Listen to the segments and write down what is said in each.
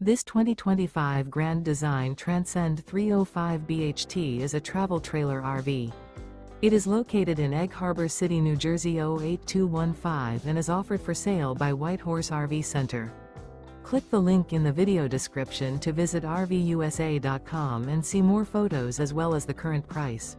This 2025 Grand Design Transcend 305 BHT is a travel trailer RV. It is located in Egg Harbor City, New Jersey 08215 and is offered for sale by White Horse RV Center. Click the link in the video description to visit RVUSA.com and see more photos as well as the current price.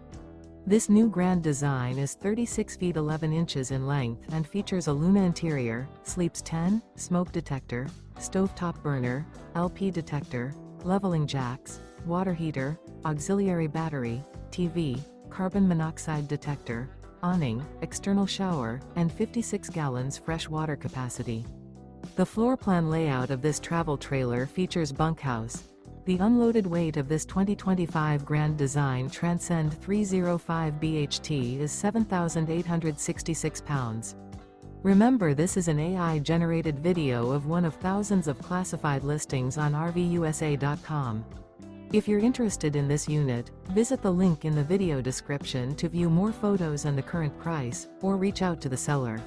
This new Grand Design is 36 feet 11 inches in length and features a Luna interior, sleeps 10, smoke detector, stovetop burner, LP detector, leveling jacks, water heater, auxiliary battery, TV, carbon monoxide detector, awning, external shower, and 56 gallons fresh water capacity. The floor plan layout of this travel trailer features bunkhouse. The unloaded weight of this 2025 Grand Design Transcend 305 BHT is 7,866 pounds. Remember, this is an AI-generated video of one of thousands of classified listings on RVUSA.com. If you're interested in this unit, visit the link in the video description to view more photos and the current price, or reach out to the seller.